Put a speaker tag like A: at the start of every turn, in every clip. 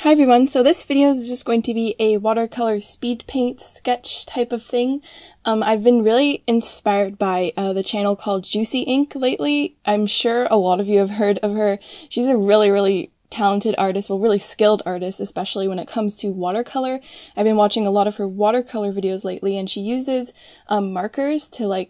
A: Hi everyone, so this video is just going to be a watercolor speed paint sketch type of thing. I've been really inspired by the channel called Juicy Ink lately. I'm sure a lot of you have heard of her. She's a really talented artist, well, really skilled artist, especially when it comes to watercolor. I've been watching a lot of her watercolor videos lately, and she uses markers to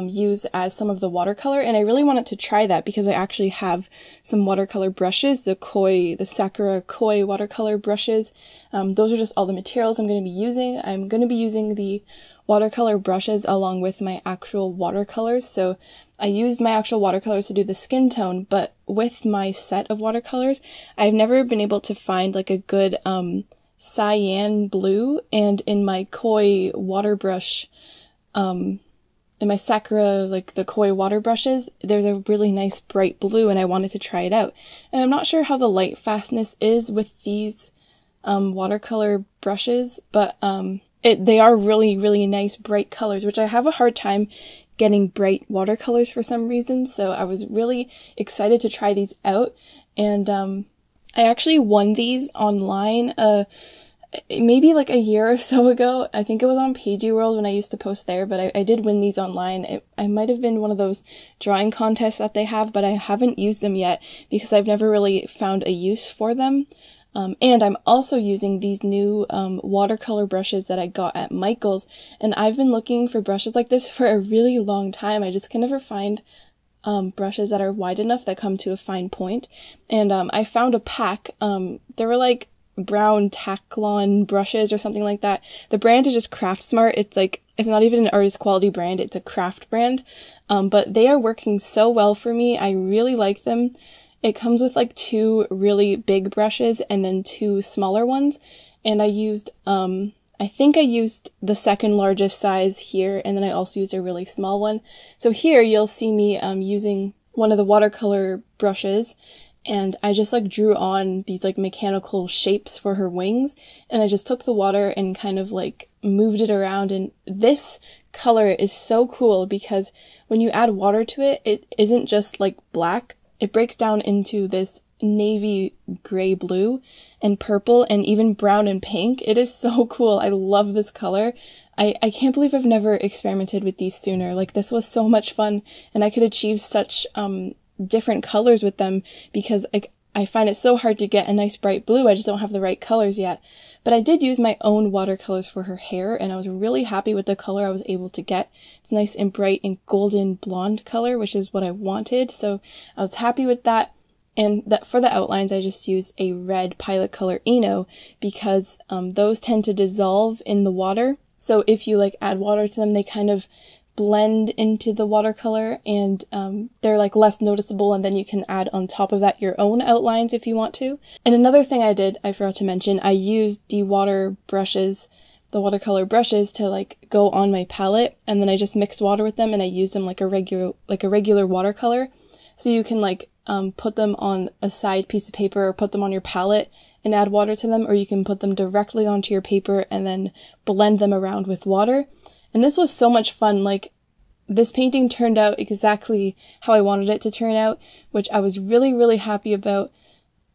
A: use as some of the watercolor, and I really wanted to try that because I actually have some watercolor brushes, the Sakura Koi watercolor brushes. Those are just all the materials I'm going to be using. I'm going to be using the watercolor brushes along with my actual watercolors, so I used my actual watercolors to do the skin tone, but with my set of watercolors, I've never been able to find like a good cyan blue, and in my Koi water brush, in my Sakura, the Koi water brushes, there's a really nice bright blue, and I wanted to try it out. And I'm not sure how the light fastness is with these watercolor brushes, but they are really nice bright colors, which I have a hard time getting bright watercolors for some reason, so I was really excited to try these out. And I actually won these online maybe like a year or so ago. I think it was on Pagey World when I used to post there, but I did win these online. I might have been one of those drawing contests that they have, but I haven't used them yet because I've never really found a use for them. And I'm also using these new watercolor brushes that I got at Michael's, and I've been looking for brushes like this for a really long time. I just can never find brushes that are wide enough that come to a fine point, and I found a pack. They were like brown Taklon brushes or something like that. The brand is just Craft Smart. It's not even an artist quality brand, it's a craft brand, but they are working so well for me. I really like them. It comes with two really big brushes and then two smaller ones, and I used, I think I used the second largest size here, and then I also used a really small one. So here you'll see me using one of the watercolor brushes, and I just drew on these mechanical shapes for her wings, and I just took the water and kind of moved it around, and this color is so cool because when you add water to it, it isn't just black. It breaks down into this navy gray blue and purple and even brown and pink. It is so cool. I love this color. I can't believe I've never experimented with these sooner. This was so much fun, and I could achieve such different colors with them because I find it so hard to get a nice bright blue. I just don't have the right colors yet. But I did use my own watercolors for her hair, and I was really happy with the color I was able to get. It's nice and bright and golden blonde color, which is what I wanted, so I was happy with that. And for the outlines, I just used a red Pilot Color Eno because those tend to dissolve in the water. So if you add water to them, they kind of blend into the watercolor, and they're less noticeable, and then you can add on top of that your own outlines if you want to. And another thing I did, I forgot to mention, I used the watercolor brushes to go on my palette, and then I just mixed water with them, and I used them like a regular watercolor. So you can put them on a side piece of paper or put them on your palette and add water to them, or you can put them directly onto your paper and then blend them around with water. And this was so much fun. This painting turned out exactly how I wanted it to turn out, which I was really happy about,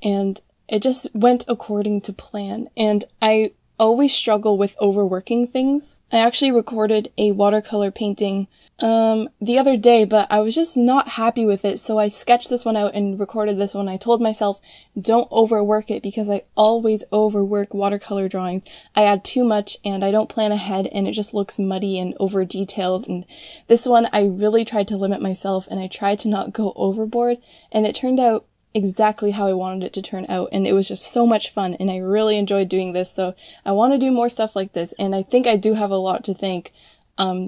A: and it just went according to plan. And I always struggle with overworking things. I actually recorded a watercolor painting the other day, but I was just not happy with it, so I sketched this one out and recorded this one. I told myself, don't overwork it, because I always overwork watercolor drawings. I add too much, and I don't plan ahead, and it just looks muddy and over-detailed, and this one I really tried to limit myself, and I tried to not go overboard, and it turned out exactly how I wanted it to turn out, and it was just so much fun, and I really enjoyed doing this, so I want to do more stuff like this, and I think I do have a lot to thank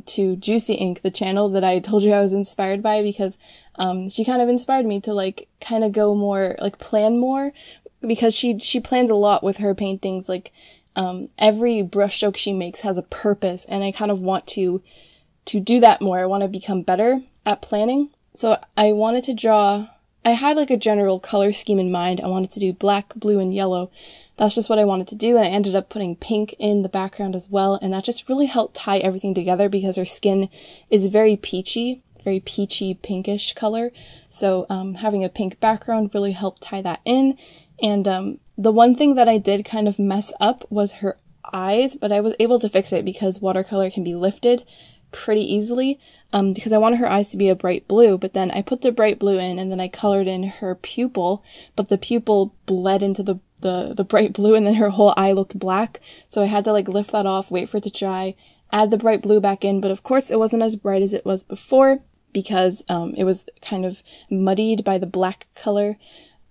A: to Juicy Ink, the channel that I told you I was inspired by, because she kind of inspired me to kind of go more, plan more, because she plans a lot with her paintings. Every brushstroke she makes has a purpose, and I kind of want to do that more. I want to become better at planning. So I wanted to draw, I had a general color scheme in mind. I wanted to do black, blue, and yellow. That's just what I wanted to do, and I ended up putting pink in the background as well, and that just really helped tie everything together because her skin is very peachy pinkish color, so having a pink background really helped tie that in. And the one thing that I did kind of mess up was her eyes, but I was able to fix it because watercolor can be lifted pretty easily, because I wanted her eyes to be a bright blue, but then I put the bright blue in and then I colored in her pupil, but the pupil bled into the bright blue and then her whole eye looked black. So I had to like lift that off, wait for it to dry, add the bright blue back in, but of course it wasn't as bright as it was before because it was kind of muddied by the black color,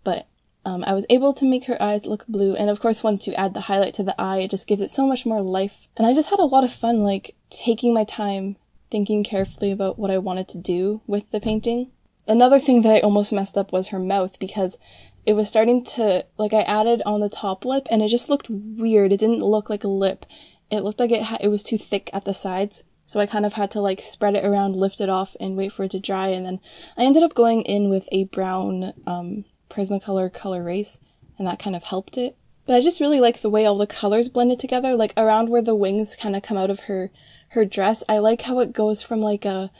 A: but I was able to make her eyes look blue, and of course once you add the highlight to the eye, it just gives it so much more life. And I just had a lot of fun, like, taking my time, thinking carefully about what I wanted to do with the painting. Another thing that I almost messed up was her mouth, because it was starting to, like, I added on the top lip, and it just looked weird. It didn't look like a lip. It looked like it was too thick at the sides, so I kind of had to, like, spread it around, lift it off, and wait for it to dry, and then I ended up going in with a brown, Prismacolor Color Race, and that kind of helped it. But I just really like the way all the colors blended together, like around where the wings kind of come out of her dress. I like how it goes from like a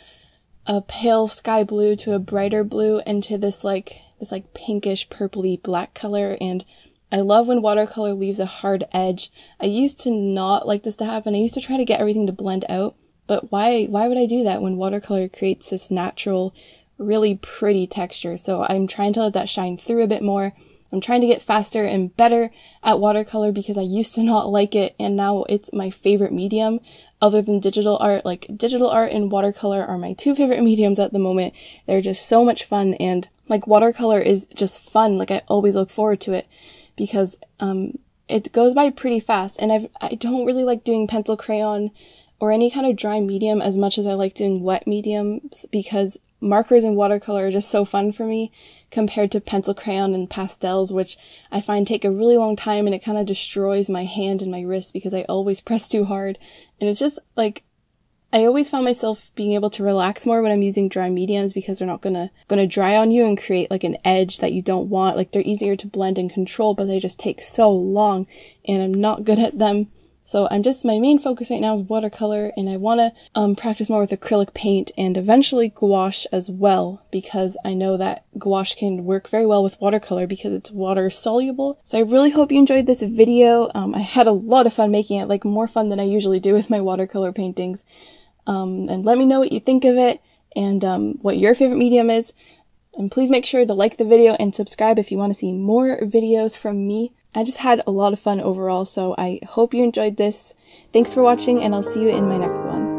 A: pale sky blue to a brighter blue into this pinkish purpley black color, and I love when watercolor leaves a hard edge. I used to not like this to happen. I used to try to get everything to blend out, but why would I do that when watercolor creates this natural, really pretty texture? So I'm trying to let that shine through a bit more. I'm trying to get faster and better at watercolor because I used to not like it, and now it's my favorite medium other than digital art. Like, digital art and watercolor are my two favorite mediums at the moment. They're just so much fun, and like, watercolor is just fun. Like, I always look forward to it because it goes by pretty fast, and I don't really like doing pencil crayon or any kind of dry medium as much as I like doing wet mediums, because markers and watercolor are just so fun for me compared to pencil crayon and pastels, which I find take a really long time, and it kind of destroys my hand and my wrist because I always press too hard. And it's just like, I always found myself being able to relax more when I'm using dry mediums because they're not gonna dry on you and create like an edge that you don't want. Like, they're easier to blend and control, but they just take so long, and I'm not good at them. So my main focus right now is watercolor, and I want to practice more with acrylic paint and eventually gouache as well, because I know that gouache can work very well with watercolor because it's water soluble. So I really hope you enjoyed this video. I had a lot of fun making it, like more fun than I usually do with my watercolor paintings. And let me know what you think of it and what your favorite medium is. And please make sure to like the video and subscribe if you want to see more videos from me. I just had a lot of fun overall, so I hope you enjoyed this. Thanks for watching, and I'll see you in my next one.